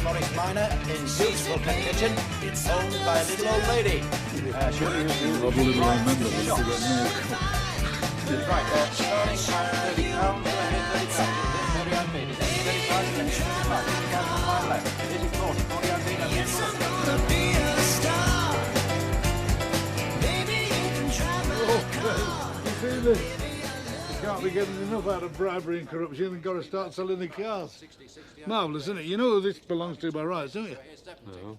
Morris Minor in beautiful kitchen, owned by a little old lady. Right, starting at £30, go ahead, £30. Very unmade. £35, and £35 left. Is it 40? 40 unmade, and You can't be getting enough out of bribery and corruption and got to start selling the cars. Marvellous, isn't it? You know who this belongs to by rights, don't you? No.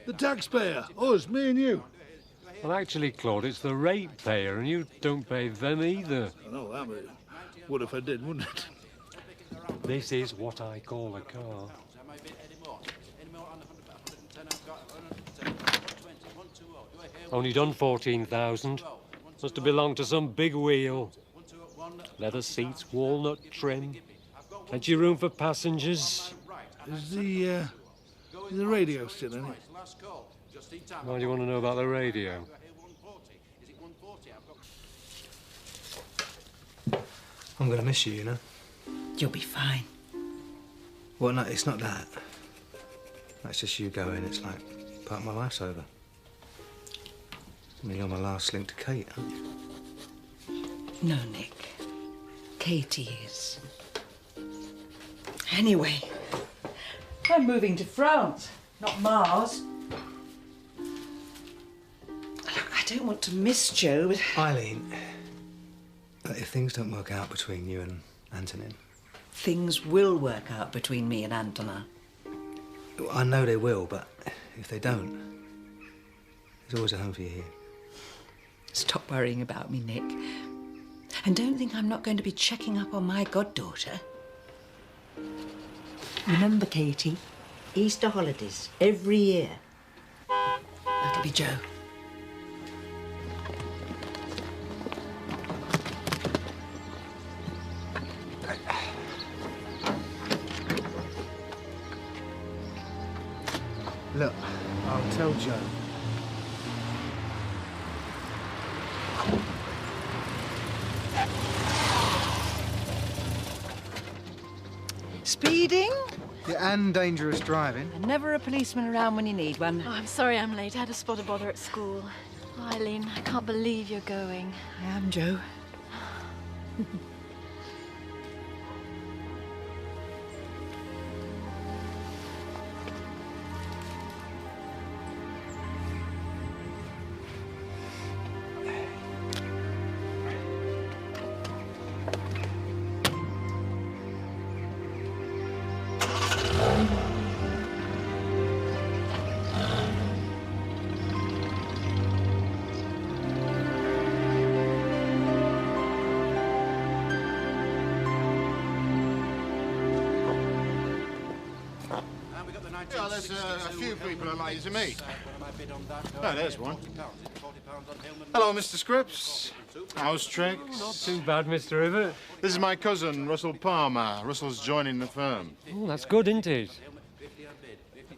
The taxpayer. Us, me and you. Well, actually, Claude, it's the ratepayer, and you don't pay them either. I know that, but what if I did, wouldn't it? This is what I call a car. Only done 14,000. Must have belonged to some big wheel. Leather seats, walnut trim. Plenty of room for passengers. Is the radio still in it? Why do you want to know about the radio? I'm going to miss you, you know. You'll be fine. Well, no, it's not that. That's just you going. It's like part of my life's over. I mean, you're my last link to Kate, aren't you? No, Nick. Katie is. Anyway, I'm moving to France, not Mars. I don't want to miss Joe, but... Eileen, if things don't work out between you and Antonin... Things will work out between me and Antona. I know they will, but if they don't, there's always a home for you here. Stop worrying about me, Nick. And don't think I'm not going to be checking up on my goddaughter. Remember, Katie, Easter holidays, every year. That'll be Joe. Look, I'll tell Joe. Speeding? Yeah, and dangerous driving. And never a policeman around when you need one. Oh, I'm sorry I'm late. I had a spot of bother at school. Eileen, I can't believe you're going. I am, Joe. Yeah, there's a few people are late to meet. Oh, there's one. Hello, Mr. Scripps. How's tricks? Not too bad, Mr. Rivet. This is my cousin, Russell Palmer. Russell's joining the firm. Oh, that's good, isn't it?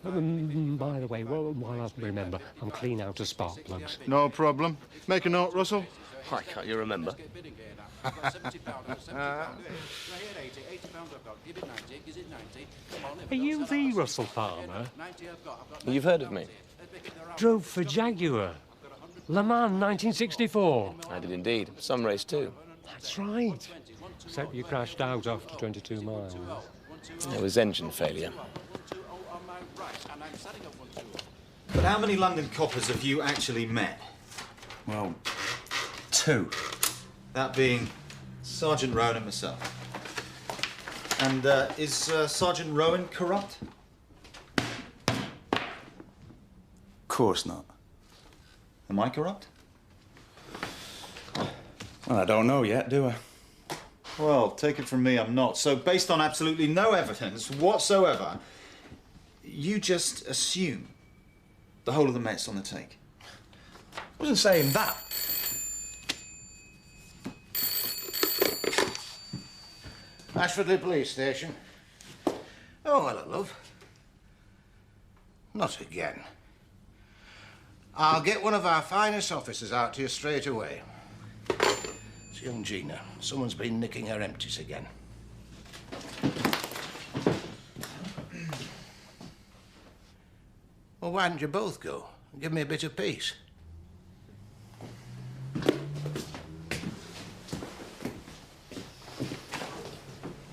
By the way, while I remember, I'm clean out of spark plugs. No problem. Make a note, Russell. Why can't you remember? Are you the Russell Palmer? You've heard of me? Drove for Jaguar. Le Mans, 1964. I did indeed. Some race too. That's right. Except you crashed out after 22 miles. It was engine failure. But how many London coppers have you actually met? Well, 2. That being Sergeant Rowan and myself. And is Sergeant Rowan corrupt? Of course not. Am I corrupt? Well, I don't know yet, do I? Well, take it from me, I'm not. So, based on absolutely no evidence whatsoever, you just assume the whole of the Met's on the take. I wasn't saying that. Ashfordley Police Station. Oh, hello, love. Not again. I'll get one of our finest officers out to you straight away. It's young Gina. Someone's been nicking her empties again. Well, why don't you both go? Give me a bit of peace.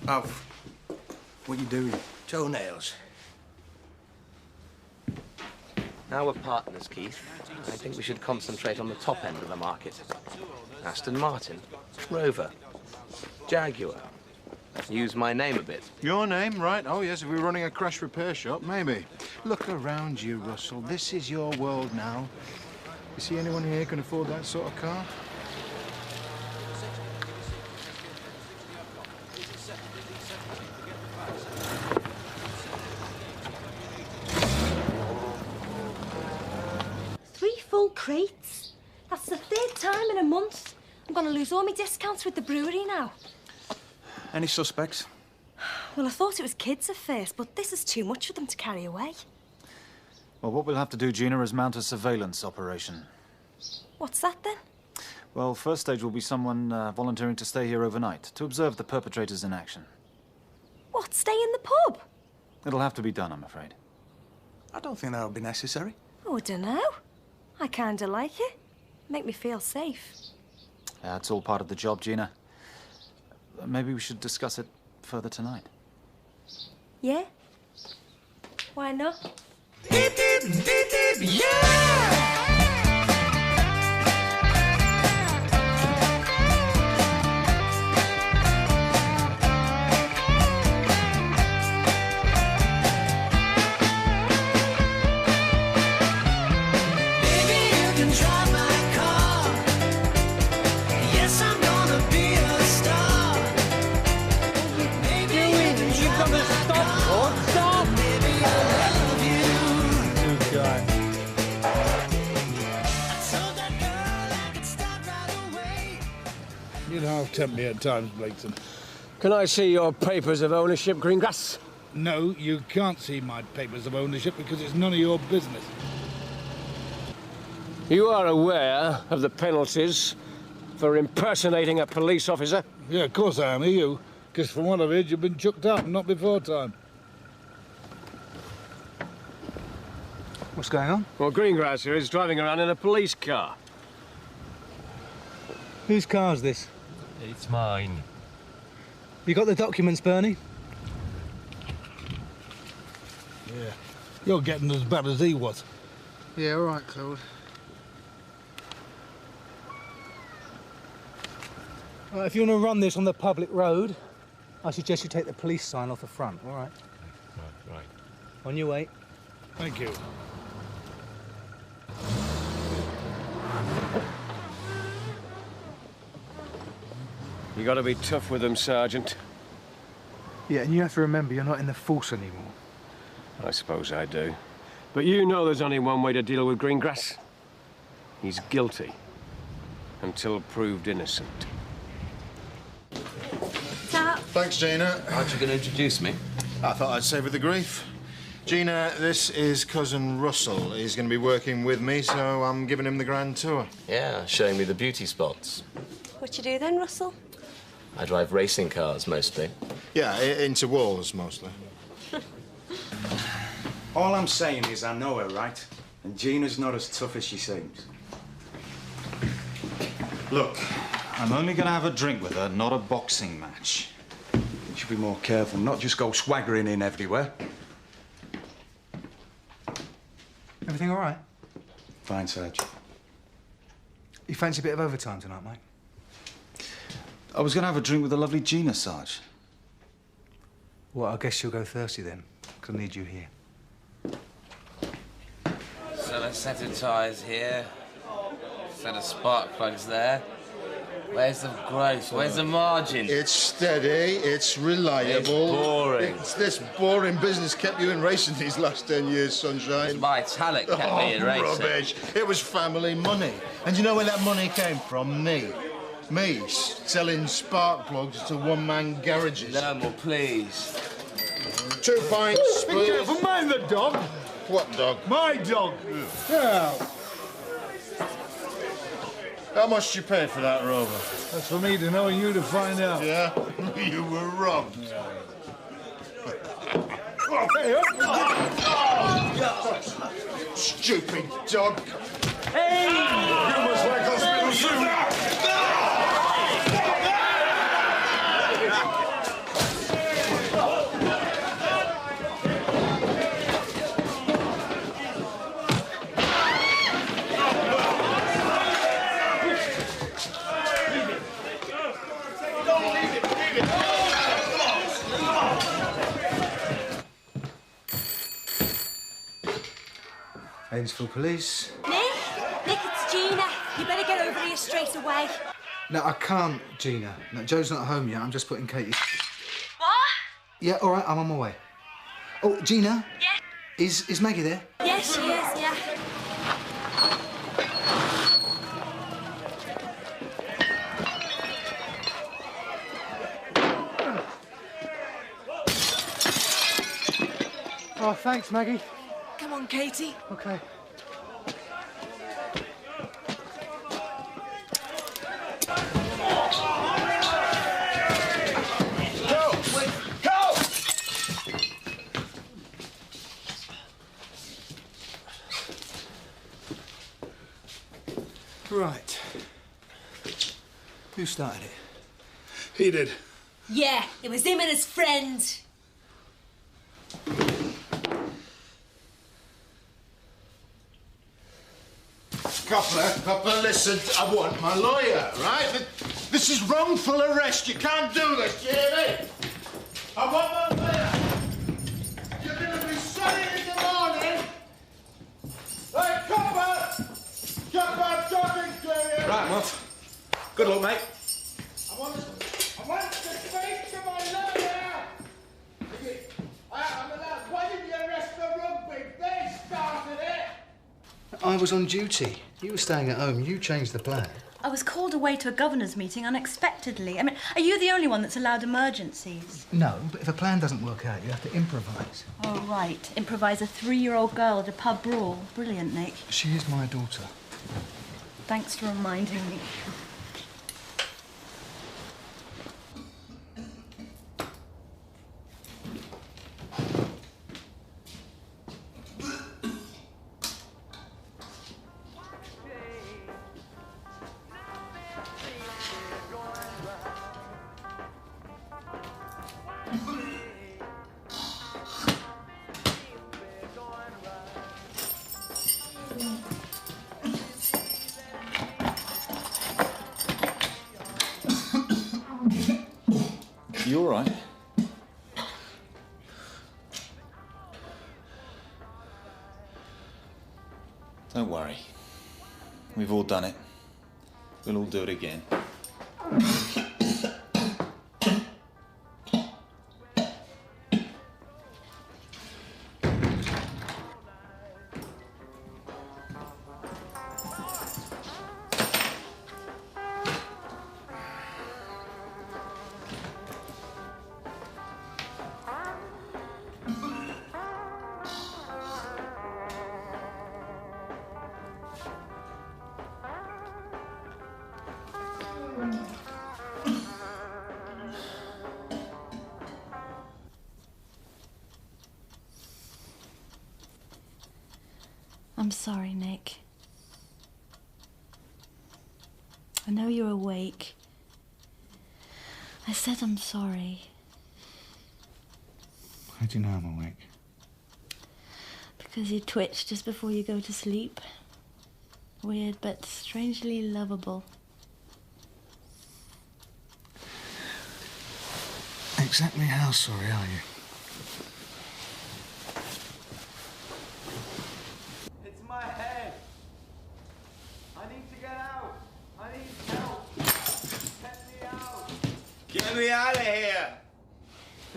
Alf, what you doing? Toenails. Now we're partners, Keith. I think we should concentrate on the top end of the market. Aston Martin, Rover, Jaguar. Use my name a bit. Your name, right? Oh, yes, if we were running a crash repair shop, maybe. Look around you, Russell. This is your world now. You see anyone here who can afford that sort of car? Crates? That's the third time in a month. I'm going to lose all my discounts with the brewery now. Any suspects? Well, I thought it was kids at first, but this is too much for them to carry away. Well, what we'll have to do, Gina, is mount a surveillance operation. What's that, then? Well, first stage will be someone volunteering to stay here overnight to observe the perpetrators in action. What, stay in the pub? It'll have to be done, I'm afraid. I don't think that'll be necessary. Oh, I don't know. I kind of like it. Make me feel safe. Yeah, it's all part of the job, Gina. Maybe we should discuss it further tonight. Yeah? Why not? Yeah! You'd half tempt me at times, Blakeson. Can I see your papers of ownership, Greengrass? No, you can't see my papers of ownership because it's none of your business. You are aware of the penalties for impersonating a police officer? Yeah, of course I am. Are you? Because from what I've heard, you've been chucked up, not before time. What's going on? Well, Greengrass here is driving around in a police car. Whose car's this? It's mine. You got the documents, Bernie? Yeah. You're getting as bad as he was. Yeah, all right, Claude. Right, if you want to run this on the public road, I suggest you take the police sign off the front, all right? Right. On your way. Thank you. You gotta be tough with them, Sergeant. Yeah, and you have to remember you're not in the force anymore. I suppose I do. But you know there's only one way to deal with Greengrass. He's guilty. Until proved innocent. Ta. Thanks, Gina. Aren't you going to introduce me? I thought I'd savour the grief. Gina, this is cousin Russell. He's going to be working with me, so I'm giving him the grand tour. Yeah, showing me the beauty spots. What you do then, Russell? I drive racing cars, mostly. Yeah, into walls, mostly. All I'm saying is I know her, right? And Gina's not as tough as she seems. Look, I'm only going to have a drink with her, not a boxing match. You should be more careful, not just go swaggering in everywhere. Everything all right? Fine, Sarge. You fancy a bit of overtime tonight, mate? I was going to have a drink with the lovely Gina, Sarge. Well, I guess you'll go thirsty then, because I need you here. Set a set of tyres here. Set of spark plugs there. Where's the growth? Where's the margin? It's steady, it's reliable. It's boring. It's this boring business kept you in racing these last 10 years, Sunshine. My talent kept me in racing. Rubbish. It was family money. And you know where that money came from? Me. Me selling spark plugs to one-man garages. No more, please. 2 pints, Be please. careful, mind the dog. What dog? My dog. Yeah. How much did you pay for that, Rover? That's for me to know and you to find out. Yeah? You were robbed. Hey, up. stupid dog. Hey! You must wake hospital soon. Ainsville Police. Nick, it's Gina. You better get over here straight away. No, I can't, Gina. No, Joe's not home yet. I'm just putting Katie... What? Yeah, all right, I'm on my way. Oh, Gina? Yeah? Is Maggie there? Yes, she is, yeah. Oh, thanks, Maggie. Come on, Katie. OK. Right. Who started it? He did. Yeah, it was him and his friend. Copper, listen, I want my lawyer, right? This is wrongful arrest. You can't do this, you hear me? I want my lawyer. You're going to be sorry in the morning. Hey, Copper! Copper, I'm talking to you. Right, Mutt. Good luck, mate. I want to speak to my lawyer. I'm allowed. Why did you arrest the rugby? They started it. I was on duty. You were staying at home. You changed the plan. I was called away to a governor's meeting unexpectedly. I mean, are you the only one that's allowed emergencies? No, but if a plan doesn't work out, you have to improvise. Oh, right. Improvise a 3-year-old girl at a pub brawl. Brilliant, Nick. She is my daughter. Thanks for reminding me. You all right? Don't worry. We've all done it. We'll all do it again. I'm sorry, Nick. I know you're awake. I said I'm sorry. How do you know I'm awake? Because you twitch just before you go to sleep. Weird, but strangely lovable. Exactly how sorry are you? It's my head. I need to get out. I need help. Let me out. Get me out of here.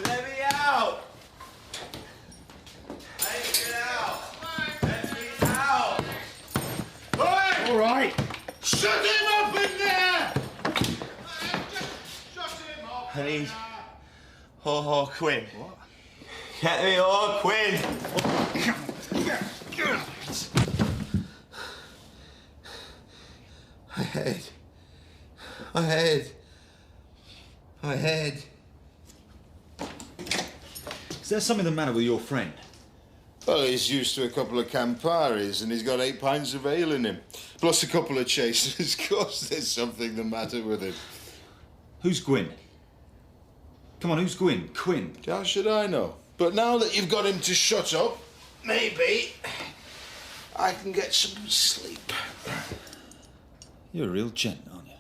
Let me out. I need to get out. Let me out. All right. Shut him up in there. Shut him up. I need Quinn. What? Get me Quinn. My head. My head. My head. Is there something the matter with your friend? Well, he's used to a couple of Camparis and he's got 8 pints of ale in him. Plus a couple of chasers. Of course there's something the matter with him. Who's Gwyn? Come on, who's Gwyn? Quinn? How should I know? But now that you've got him to shut up, maybe I can get some sleep. You're a real gent, aren't you?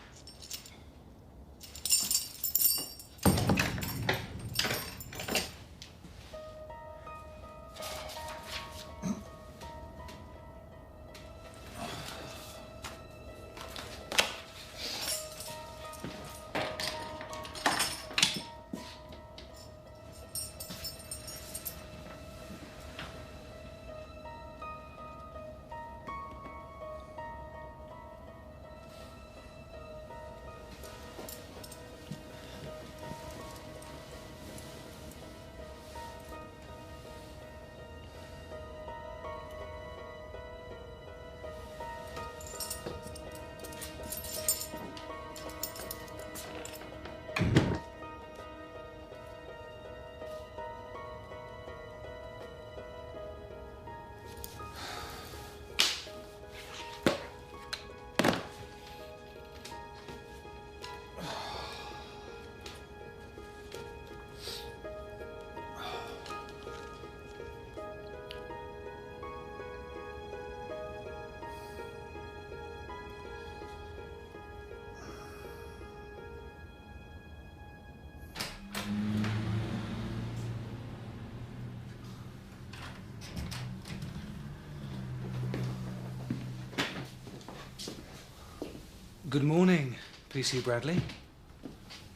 Good morning, PC Bradley.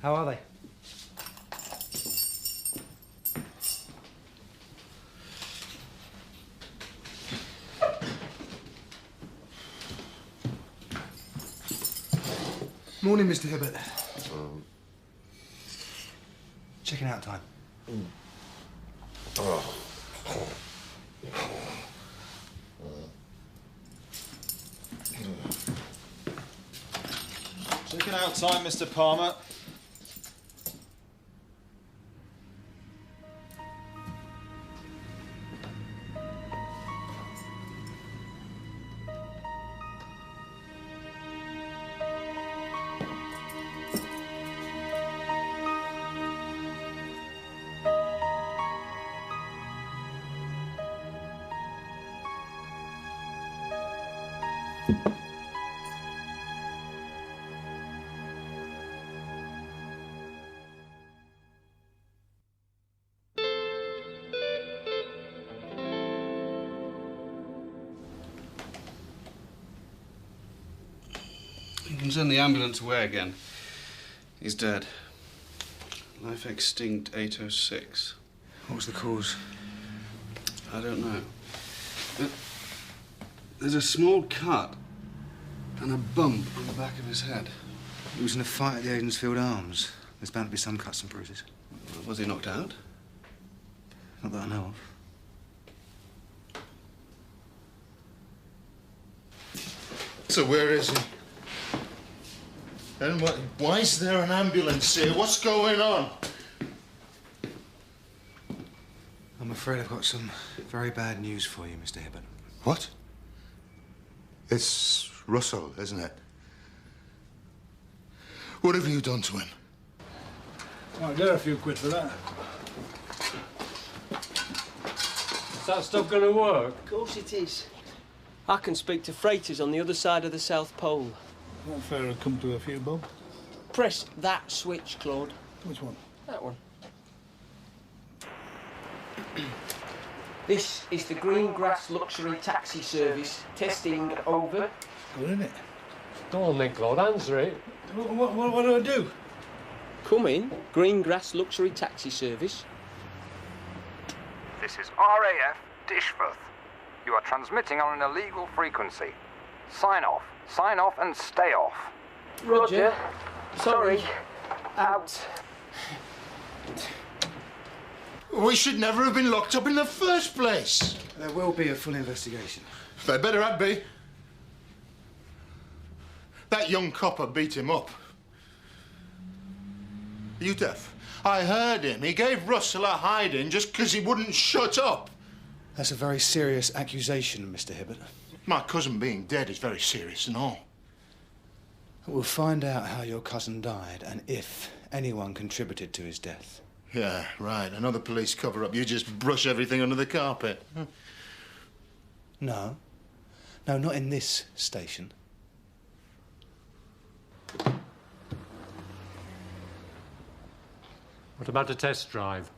How are they? Morning, Mr. Hibbert. Checking out time. Checking out time, Mr. Palmer. You can send the ambulance away again. He's dead. Life extinct 806. What was the cause? I don't know. There's a small cut and a bump on the back of his head. He was in a fight at the Aidensfield Arms. There's bound to be some cuts and bruises. Was he knocked out? Not that I know of. So where is he? And why is there an ambulance here? What's going on? I'm afraid I've got some very bad news for you, Mr. Hibbert. What? It's Russell, isn't it? What have you done to him? I'll get a few quid for that. Is that stuff going to work? Of course it is. I can speak to freighters on the other side of the South Pole. Not fair to come to a few, Bob. Press that switch, Claude. Which one? That one. This is the Green Grass Luxury Taxi Service. Testing over. Good, isn't it? Go on then, Claude, answer it. What do I do? Come in. Green Grass Luxury Taxi Service. This is RAF Dishforth. You are transmitting on an illegal frequency. Sign off. Sign off and stay off. Roger. Sorry. Out. We should never have been locked up in the first place. There will be a full investigation. There better had be. That young copper beat him up. Are you deaf? I heard him. He gave Russell a hiding just because he wouldn't shut up. That's a very serious accusation, Mr. Hibbert. My cousin being dead is very serious and all. We'll find out how your cousin died and if anyone contributed to his death. Yeah, right. Another police cover-up. You just brush everything under the carpet. No. No, not in this station. What about a test drive?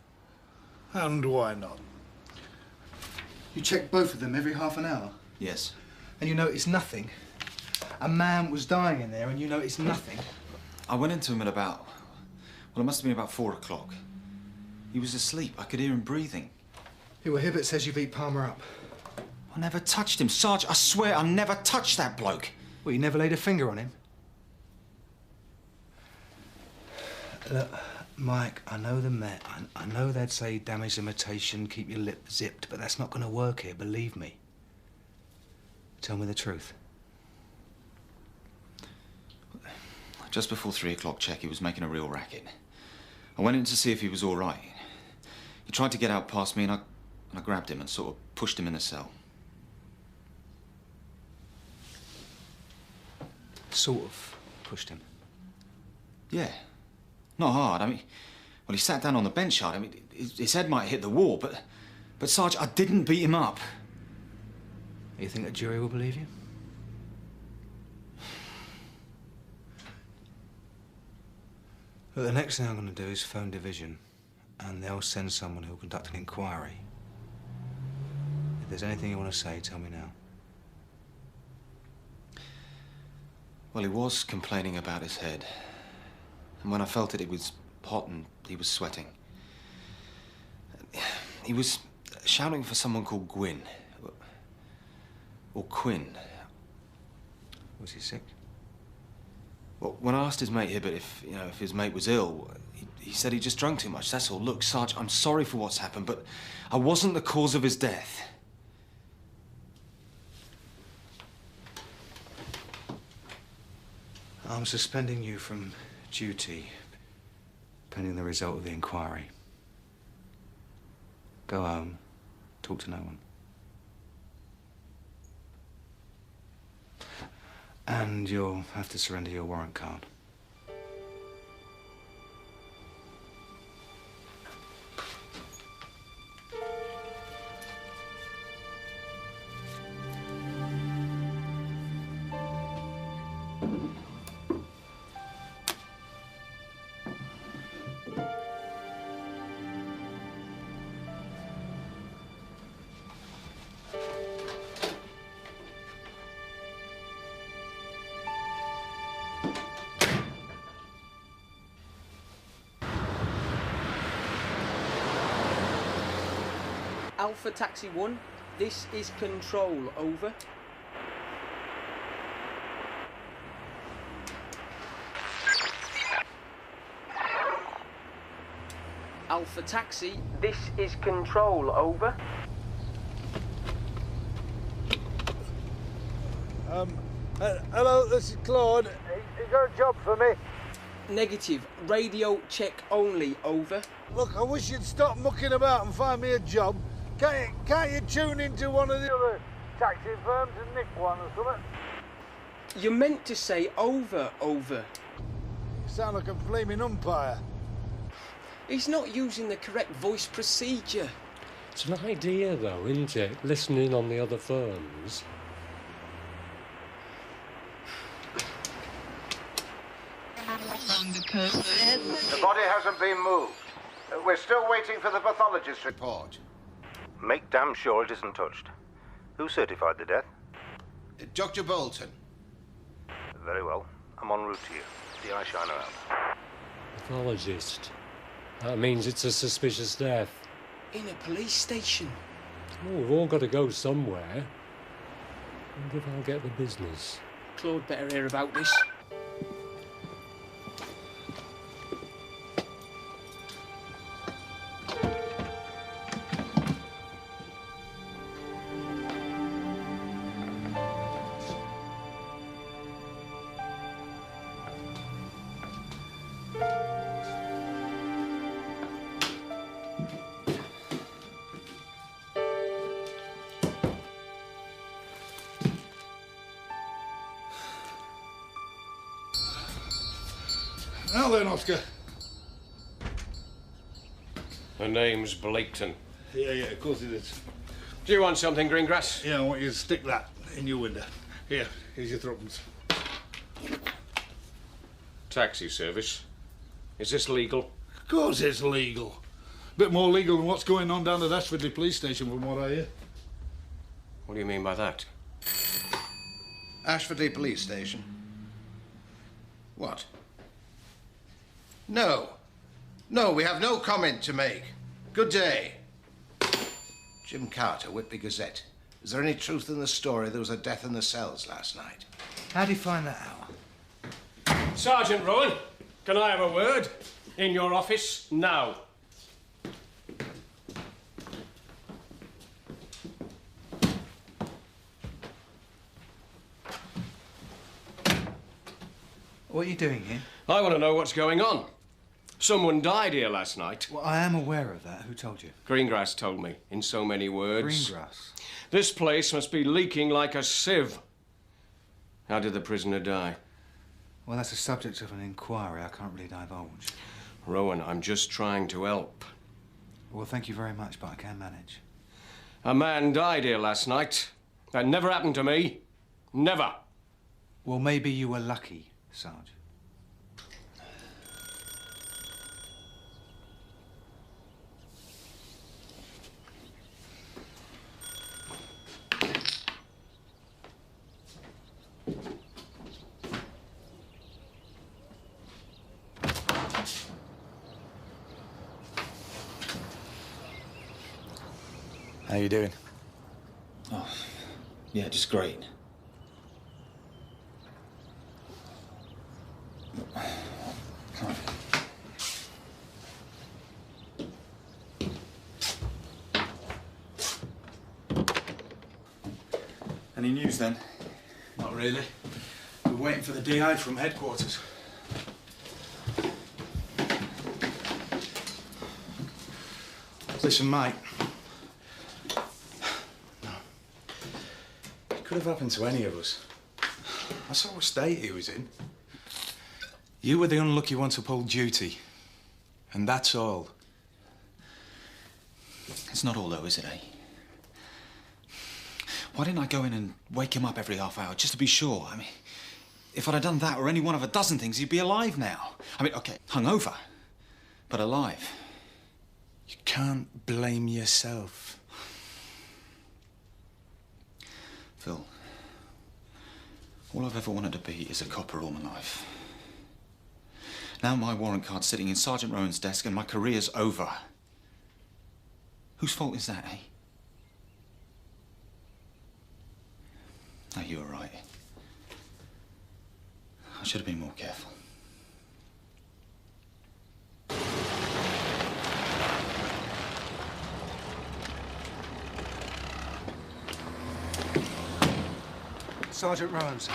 And why not? You check both of them every half an hour? Yes. And you notice nothing? A man was dying in there and you notice nothing? I went into him at about... Well, it must have been about 4 o'clock. He was asleep. I could hear him breathing. Yeah, well, Hibbert says you beat Palmer up. I never touched him. Sarge, I swear I never touched that bloke. Well, you never laid a finger on him? Look, Mike, I know the Met. I know they'd say damage limitation, keep your lip zipped, but that's not going to work here, believe me. Tell me the truth. Just before 3 o'clock check, he was making a real racket. I went in to see if he was all right. He tried to get out past me and I grabbed him and sort of pushed him in the cell. Sort of pushed him? Yeah. Not hard. I mean, well, he sat down on the bench hard. I mean, his head might hit the wall, but Sarge, I didn't beat him up. You think a jury will believe you? But the next thing I'm going to do is phone division, and they'll send someone who'll conduct an inquiry. If there's anything you want to say, tell me now. Well, he was complaining about his head. And when I felt it, it was hot and he was sweating. He was shouting for someone called Gwyn. Or Quinn. Was he sick? Well, when I asked his mate Hibbert if his mate was ill, he said he just drunk too much, that's all. Look, Sarge, I'm sorry for what's happened, but I wasn't the cause of his death. I'm suspending you from duty, pending the result of the inquiry. Go home, talk to no one. And you'll have to surrender your warrant card. Alpha Taxi 1, this is Control, over. Alpha Taxi, this is Control, over. Hello, this is Claude. You got a job for me? Negative, radio check only, over. Look, I wish you'd stop mucking about and find me a job. Can't you tune into one of the other taxi firms and nick one or something? You meant to say over. You sound like a flaming umpire. He's not using the correct voice procedure. It's an idea, though, isn't it? Listening on the other firms. The body hasn't been moved. We're still waiting for the pathologist's report. Make damn sure it isn't touched. Who certified the death? Dr. Bolton. Very well. I'm en route to you. The eye shiner out. Pathologist. That means it's a suspicious death. In a police station. Oh, we've all got to go somewhere. Wonder if I'll get the business. Claude better hear about this. Now then, Oscar. Her name's Blaketon. Yeah, of course it is. Do you want something, Greengrass? Yeah, I want you to stick that in your window. Here's your threepence. Taxi service. Is this legal? Of course it's legal. Bit more legal than what's going on down at Ashfordley police station, from what I hear. What do you mean by that? Ashfordley police station? What? No. No, we have no comment to make. Good day. Jim Carter, Whitby Gazette. Is there any truth in the story there was a death in the cells last night? How do you find that out? Sergeant Rowan, can I have a word? In your office, now. What are you doing here? I want to know what's going on. Someone died here last night. Well, I am aware of that. Who told you? Greengrass told me, in so many words. Greengrass? This place must be leaking like a sieve. How did the prisoner die? Well, that's the subject of an inquiry. I can't really divulge. Rowan, I'm just trying to help. Well, thank you very much, but I can manage. A man died here last night. That never happened to me. Never. Well, maybe you were lucky, Sarge. How you doing? Oh, yeah, just great. Any news then? Not really. We're waiting for the DI from headquarters. Listen, Mike. It could have happened to any of us. I saw what state he was in. You were the unlucky one to pull duty. And that's all. It's not all, though, is it, eh? Why didn't I go in and wake him up every half hour, just to be sure? I mean, if I'd have done that or any one of a dozen things, he'd be alive now. I mean, OK, hungover, but alive. You can't blame yourself. Phil, all I've ever wanted to be is a copper all my life. Now my warrant card's sitting in Sergeant Rowan's desk and my career's over. Whose fault is that, eh? No, you were right. I should have been more careful. Sergeant Rowan's.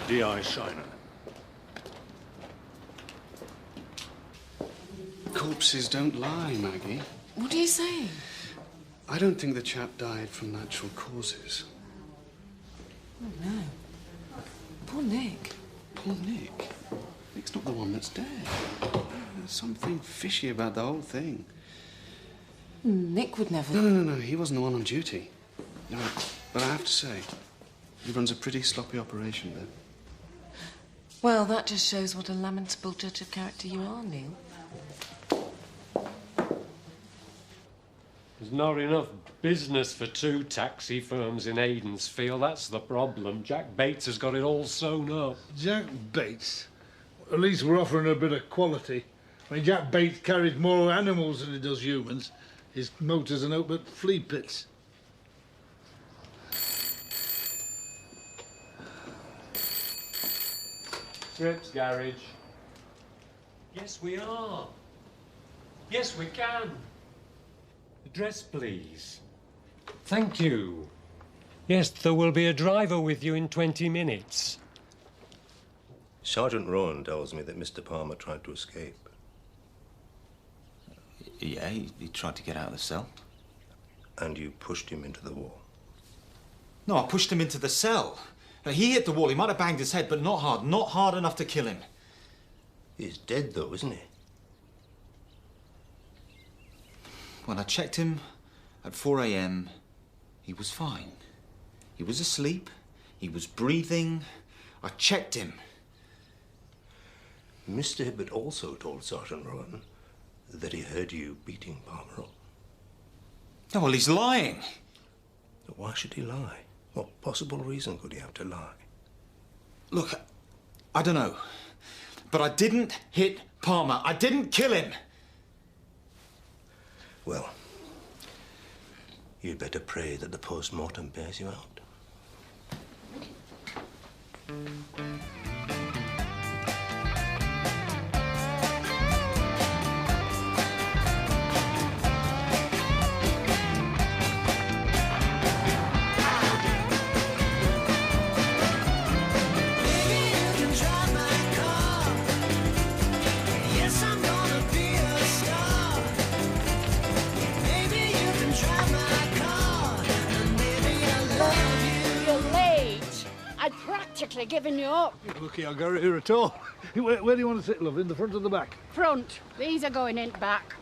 D.I. Shiner. Corpses don't lie, Maggie. What are you saying? I don't think the chap died from natural causes. Oh, no. Poor Nick. Poor Nick? Nick's not the one that's dead. There's something fishy about the whole thing. Nick would never... No. He wasn't the one on duty. No, but I have to say, he runs a pretty sloppy operation there. Well, that just shows what a lamentable judge of character you are, Neil. There's not enough business for 2 taxi firms in Aidensfield. That's the problem. Jack Bates has got it all sewn up. Jack Bates? At least we're offering a bit of quality. I mean, Jack Bates carries more animals than he does humans. His motors are nothing but flea pits. Trips garage. Yes, we are. Yes, we can. Address, please. Thank you. Yes, there will be a driver with you in 20 minutes. Sergeant Rowan tells me that Mr. Palmer tried to escape. Yeah, he tried to get out of the cell. And you pushed him into the wall? No, I pushed him into the cell. He hit the wall. He might have banged his head, but not hard. Not hard enough to kill him. He's dead, though, isn't he? When I checked him at 4 a.m, he was fine. He was asleep. He was breathing. I checked him. Mr. Hibbert also told Sergeant Rowan that he heard you beating Palmer up. Oh, well, he's lying. Why should he lie? What possible reason could he have to lie? Look, I don't know. But I didn't hit Palmer. I didn't kill him. Well, you'd better pray that the post-mortem bears you out. Giving you up. Lucky I got it here at all. Where do you want to sit, love? In the front or the back? Front. These are going in back.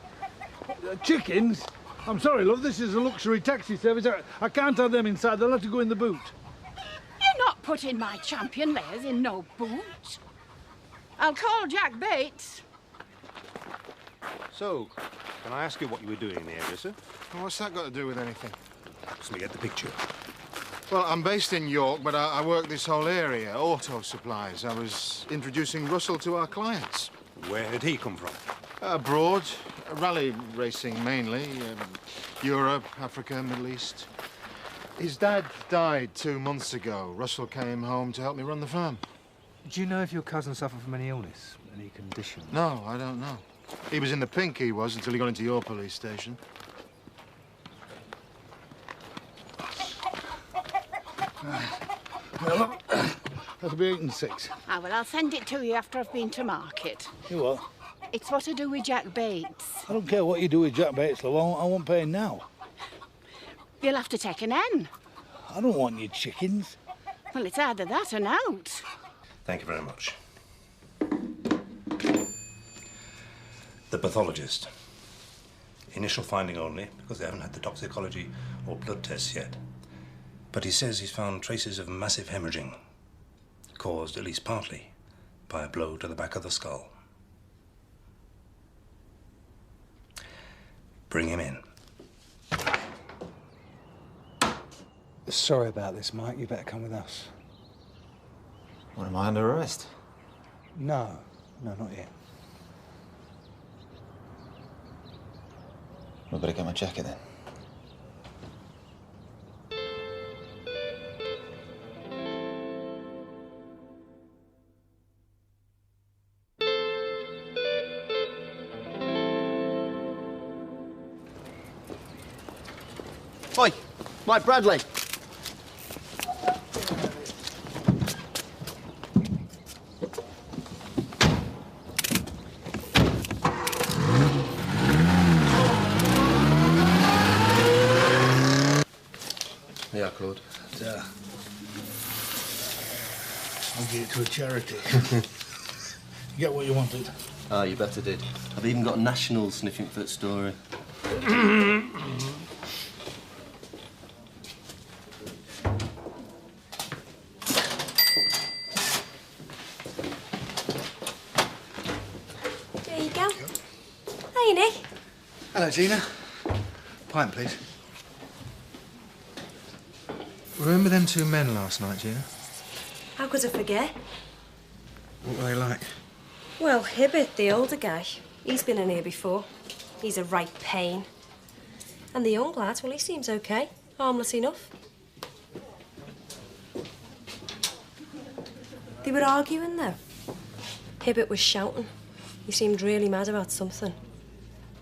Chickens? I'm sorry, love, this is a luxury taxi service. I can't have them inside. They'll have to go in the boot. You're not putting my champion layers in no boot. I'll call Jack Bates. So, can I ask you what you were doing in the area, sir? Well, what's that got to do with anything? Let me get the picture. Well, I'm based in York, but I work this whole area, auto supplies. I was introducing Russell to our clients. Where had he come from? Abroad, rally racing mainly, Europe, Africa, Middle East. His dad died 2 months ago. Russell came home to help me run the farm. Do you know if your cousin suffered from any illness, any condition? No, I don't know. He was in the pink, he was, until he got into your police station. Well, that'll be 8 and 6. Ah, well, I'll send it to you after I've been to market. You what? It's what I do with Jack Bates. I don't care what you do with Jack Bates, love. I won't pay now. You'll have to take an N. I don't want your chickens. Well, it's either that or out. Thank you very much. The pathologist. Initial finding only, because they haven't had the toxicology or blood tests yet. But he says he's found traces of massive hemorrhaging, caused, at least partly, by a blow to the back of the skull. Bring him in. Sorry about this, Mike. You better come with us. What, am I under arrest? No, not yet. I better get my jacket then. Oi, Mike Bradley. Yeah, Claude. I'll give it to a charity. You get what you wanted. Ah, you better did. I've even got National sniffing for that story. There you go. Hey, Nick. Hello, Gina. Pint, please. Remember them 2 men last night, Gina? How could I forget? What were they like? Well, Hibbert, the older guy, he's been in here before. He's a right pain. And the young lad, well, he seems okay. Harmless enough. They were arguing, though. Hibbert was shouting. He seemed really mad about something.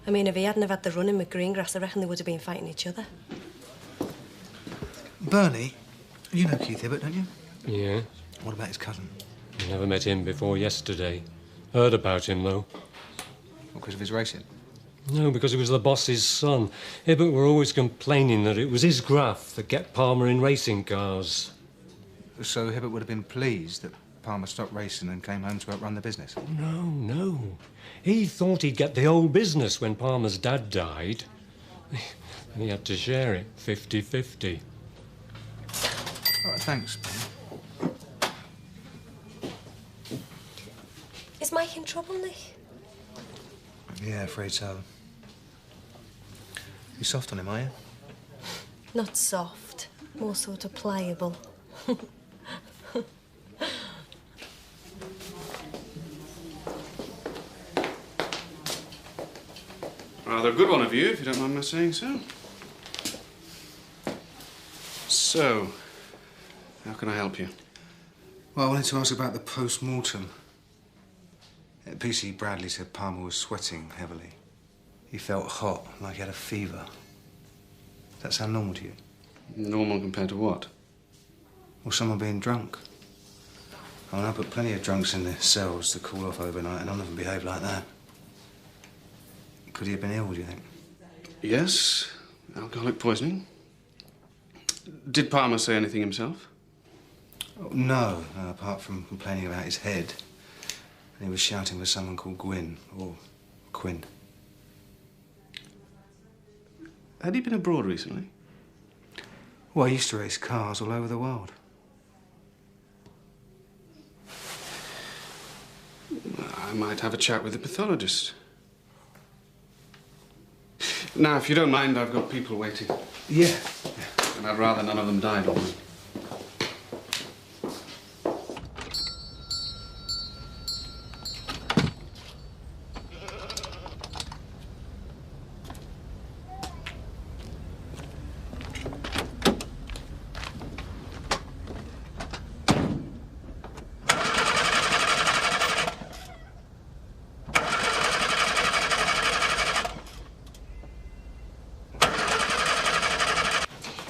I mean, if he hadn't have had the run-in with Greengrass, I reckon they would have been fighting each other. Bernie, you know Keith Hibbert, don't you? Yeah. What about his cousin? Never met him before yesterday. Heard about him, though. Because of his racing? No, because he was the boss's son. Hibbert were always complaining that it was his graft that kept Palmer in racing cars. So Hibbert would have been pleased that Palmer stopped racing and came home to help run the business? No, no. He thought he'd get the whole business when Palmer's dad died. And he had to share it 50-50. Oh, thanks, Ben. Is Mike in trouble, Nick? Yeah, afraid so. You soft on him, are you? Not soft, more sort of pliable. Rather a good one of you, if you don't mind my saying so. So, how can I help you? Well, I wanted to ask about the post-mortem. PC Bradley said Palmer was sweating heavily. He felt hot, like he had a fever. Does that sound normal to you? Normal compared to what? Or someone being drunk. I mean, I put plenty of drunks in the cells to cool off overnight, and none of them behaved like that. Could he have been ill, do you think? Yes, alcoholic poisoning. Did Palmer say anything himself? Oh, no, apart from complaining about his head. And he was shouting for someone called Gwyn, or Quinn. Had he been abroad recently? Well, he used to race cars all over the world. I might have a chat with the pathologist. Now, if you don't mind, I've got people waiting. Yeah. And I'd rather none of them died on me.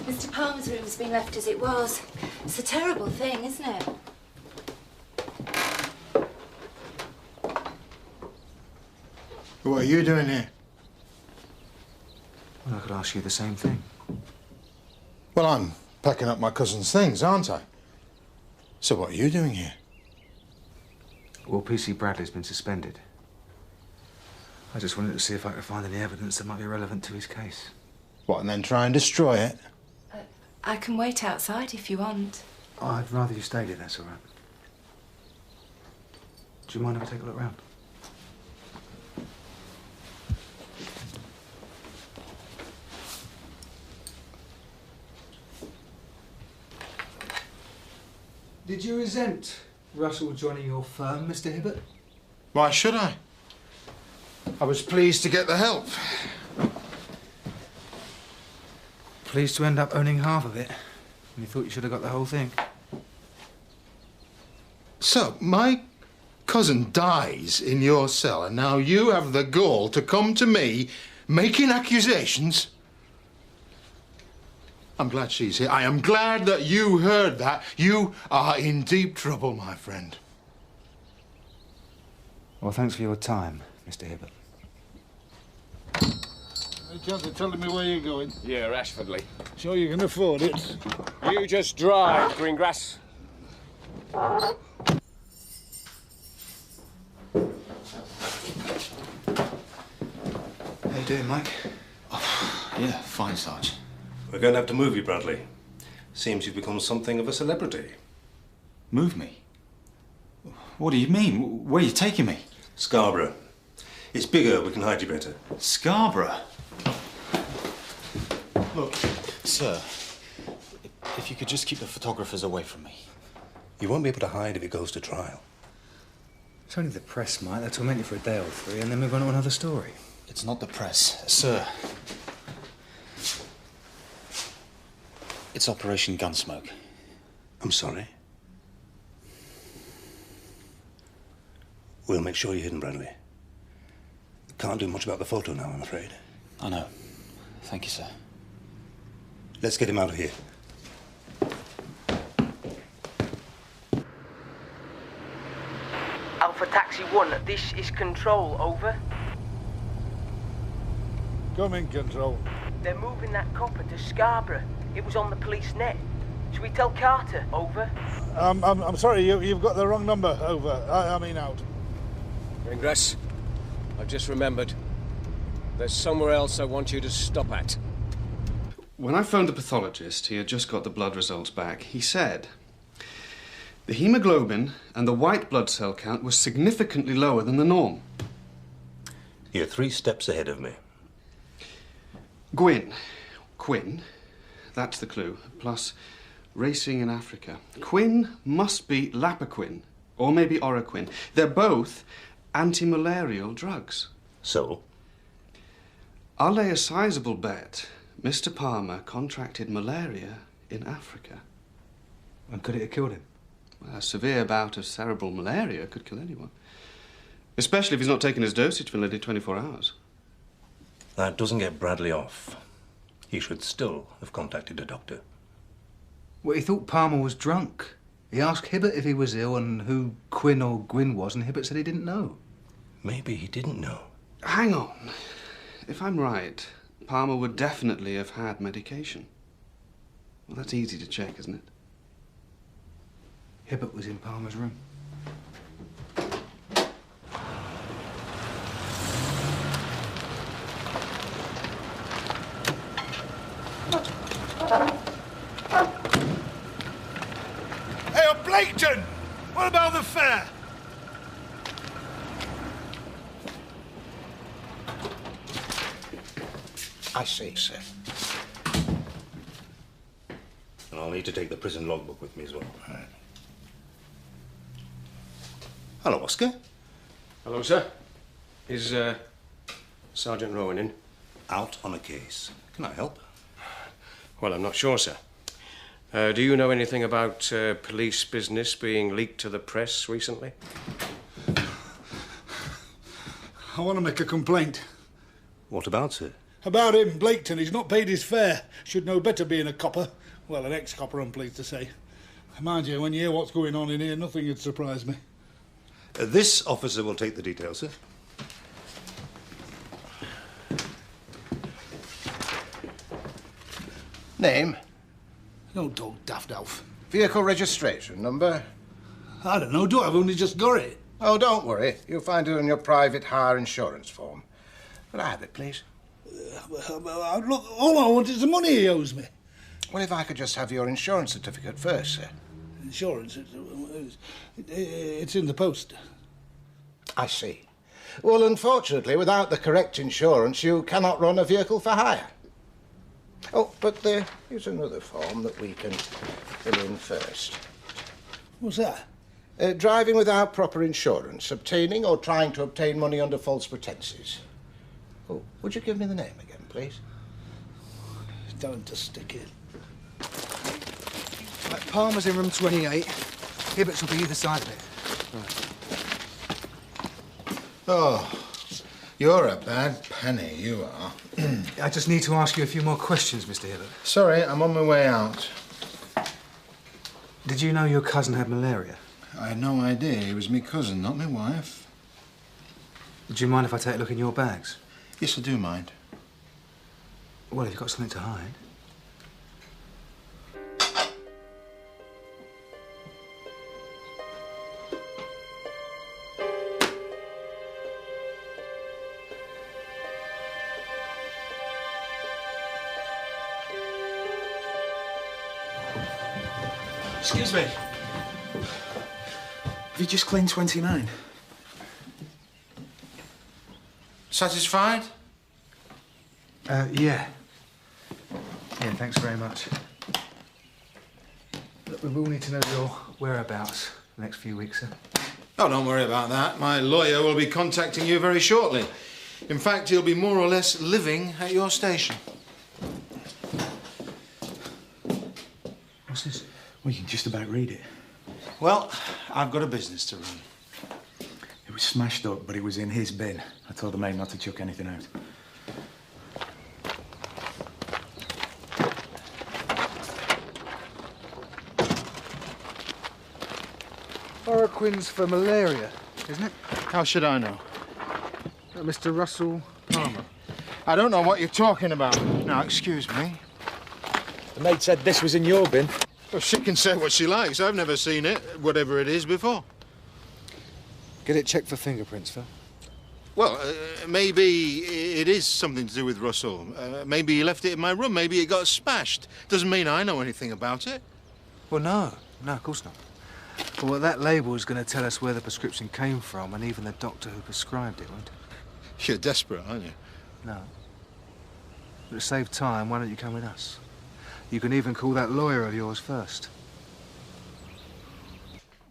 Mr. Palmer's room's been left as it was. It's a terrible thing, isn't it? What are you doing here? Well, I could ask you the same thing. Well, I'm packing up my cousin's things, aren't I? So what are you doing here? Well, PC Bradley's been suspended. I just wanted to see if I could find any evidence that might be relevant to his case. What, and then try and destroy it? I can wait outside if you want. Oh, I'd rather you stayed here, that's all right. Do you mind if I take a look round? Did you resent Russell joining your firm, Mr. Hibbert? Why should I? I was pleased to get the help. Pleased to end up owning half of it. And you thought you should have got the whole thing. So, my cousin dies in your cell, and now you have the gall to come to me making accusations? I'm glad she's here. I am glad that you heard that. You are in deep trouble, my friend. Well, thanks for your time, Mr. Hibbert. Any chance of telling me where you're going? Yeah, Ashfordly. Sure you can afford it? You just drive, Greengrass. How you doing, Mike? Oh, yeah, fine, Sarge. We're going to have to move you, Bradley. Seems you've become something of a celebrity. Move me? What do you mean? Where are you taking me? Scarborough. It's bigger, we can hide you better. Scarborough? Look, sir, if you could just keep the photographers away from me. You won't be able to hide if it goes to trial. It's only the press, Mike. They'll torment you for a day or three and then move on to another story. It's not the press, sir. It's Operation Gunsmoke. I'm sorry. We'll make sure you're hidden, Bradley. Can't do much about the photo now, I'm afraid. I know. Thank you, sir. Let's get him out of here. Alpha Taxi 1, this is Control, over. Come in, Control. They're moving that copper to Scarborough. It was on the police net. Should we tell Carter? Over. I'm sorry, you've got the wrong number. Over. I mean out. Greengrass, I've just remembered. There's somewhere else I want you to stop at. When I phoned the pathologist, he had just got the blood results back. He said the hemoglobin and the white blood cell count was significantly lower than the norm. You're 3 steps ahead of me. Quinn, that's the clue, plus racing in Africa. Quinn must be Lapaquin, or maybe Oroquin. They're both anti-malarial drugs. So? I'll lay a sizable bet Mr. Palmer contracted malaria in Africa. And could it have killed him? Well, a severe bout of cerebral malaria could kill anyone. Especially if he's not taken his dosage for nearly 24 hours. That doesn't get Bradley off. He should still have contacted a doctor. Well, he thought Palmer was drunk. He asked Hibbert if he was ill and who Quinn or Gwyn was, and Hibbert said he didn't know. Maybe he didn't know. Hang on. If I'm right, Palmer would definitely have had medication. Well, that's easy to check, isn't it? Hibbert was in Palmer's room. Hey, Blaketon! What about the fare? I see, sir. And I'll need to take the prison logbook with me as well. Right. Hello, Oscar. Hello, sir. Is Sergeant Rowan in? Out on a case. Can I help? Well, I'm not sure, sir. Do you know anything about police business being leaked to the press recently? I want to make a complaint. What about, sir? About him, Blaketon. He's not paid his fare. Should know better being a copper. Well, an ex-copper, I'm pleased to say. Mind you, when you hear what's going on in here, nothing would surprise me. This officer will take the details, sir. Name? No, don't daft off. Vehicle registration number? I don't know, I've only just got it. Oh, don't worry. You'll find it on your private hire insurance form. Could I have it, please? Look, all I want is the money he owes me. Well, if I could just have your insurance certificate first, sir. Insurance? It's in the post. I see. Well, unfortunately, without the correct insurance, you cannot run a vehicle for hire. Oh, but here's another form that we can fill in first. What's that? Driving without proper insurance, obtaining or trying to obtain money under false pretences. Oh, would you give me the name again, please? Tell him to stick it. Right, Palmer's in room 28. Hibbert's will be either side of it. Right. Oh, you're a bad penny, you are. I just need to ask you a few more questions, Mr. Hibbert. Sorry, I'm on my way out. Did you know your cousin had malaria? I had no idea. He was me cousin, not my wife. Would you mind if I take a look in your bags? Yes, I do mind. Well, if you've got something to hide. Excuse me. Have you just cleaned 29? Satisfied? Yeah. Yeah, thanks very much. Look, we will need to know your whereabouts the next few weeks, sir. Oh, don't worry about that. My lawyer will be contacting you very shortly. In fact, he'll be more or less living at your station. What's this? We can just about read it. Well, I've got a business to run. It was smashed up, but it was in his bin. I told the maid not to chuck anything out. Oroquin's for malaria, isn't it? How should I know? Mr. Russell Palmer. I don't know what you're talking about. Now, excuse me. The maid said this was in your bin. Well, she can say what she likes. I've never seen it, whatever it is, before. Get it checked for fingerprints, Phil. Well, maybe it is something to do with Russell. Maybe he left it in my room. Maybe it got smashed. Doesn't mean I know anything about it. Well, no, of course not. But well, that label is going to tell us where the prescription came from and even the doctor who prescribed it, won't it? You're desperate, aren't you? No. But to save time, why don't you come with us? You can even call that lawyer of yours first.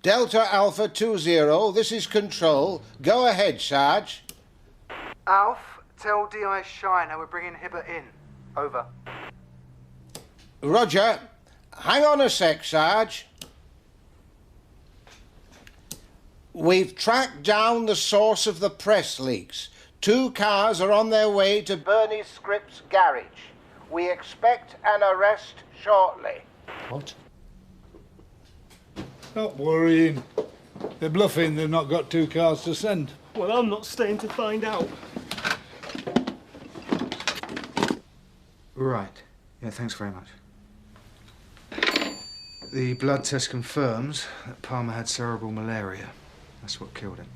Delta Alpha 20, this is Control. Go ahead, Sarge. Alf, tell D.I. Shiner we're bringing Hibbert in. Over. Roger. Hang on a sec, Sarge. We've tracked down the source of the press leaks. 2 cars are on their way to Bernie Scripps' garage. We expect an arrest shortly. What? Not worrying. They're bluffing they've not got 2 cars to send. Well, I'm not staying to find out. Right. Yeah, thanks very much. The blood test confirms that Palmer had cerebral malaria. That's what killed him.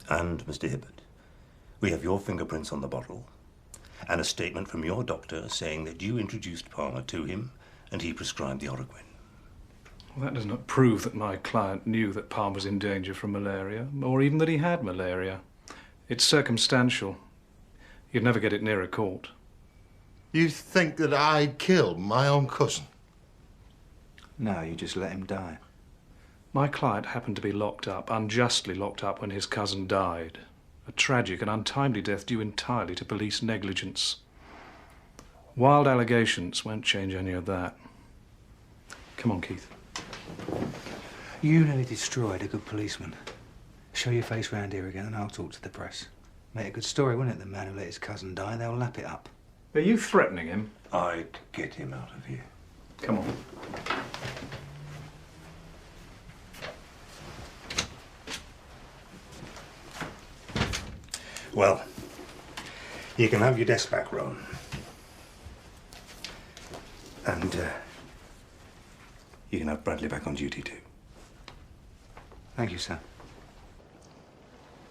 And, Mr. Hibbert, we have your fingerprints on the bottle and a statement from your doctor saying that you introduced Palmer to him and he prescribed the Oroquin. Well, that does not prove that my client knew that Palmer was in danger from malaria, or even that he had malaria. It's circumstantial. You'd never get it near a court. You think that I killed my own cousin? No, you just let him die. My client happened to be locked up, unjustly locked up, when his cousin died. A tragic and untimely death due entirely to police negligence. Wild allegations won't change any of that. Come on, Keith. You nearly destroyed a good policeman. Show your face round here again and I'll talk to the press. Make a good story, wouldn't it? The man who let his cousin die, they'll lap it up. Are you threatening him? I'd get him out of here. Come on. Well, you can have your desk back, Rowan. And you can have Bradley back on duty too. Thank you, sir.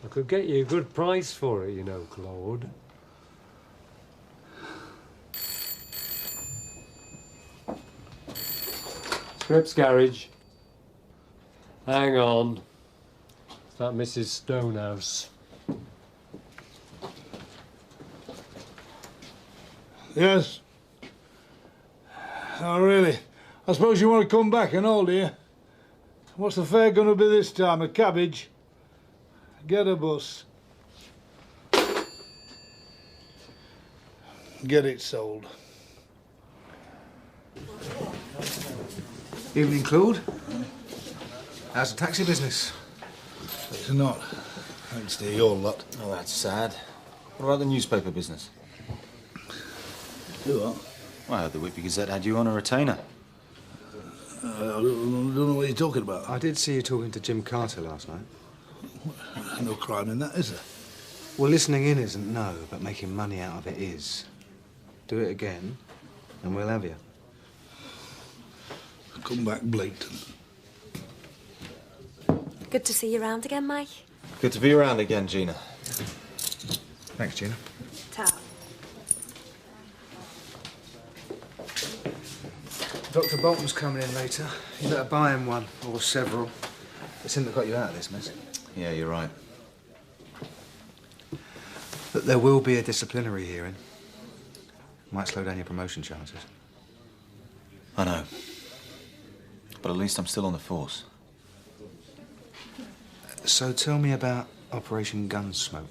I could get you a good price for it, you know, Claude. Scripps Garage. Hang on. Is that Mrs. Stonehouse? Yes. Oh, really? I suppose you want to come back and all, do you? What's the fare going to be this time? A cabbage? Get a bus. Get it sold. Evening, Claude. How's the taxi business? It's not. Thanks to your lot. Oh, that's sad. What about the newspaper business? Do what? Well, I heard the Whitby Gazette had you on a retainer. I don't know what you're talking about. I did see you talking to Jim Carter last night. No crime in that, is there? Well, listening in isn't no, but making money out of it is. Do it again, and we'll have you. Come back blatant. Good to see you around again, Mike. Good to be around again, Gina. Thanks, Gina. Ta. Dr. Bolton's coming in later. You better buy him one, or several. It's him that got you out of this mess. Yeah, you're right. But there will be a disciplinary hearing. Might slow down your promotion chances. I know. But at least I'm still on the force. So tell me about Operation Gunsmoke.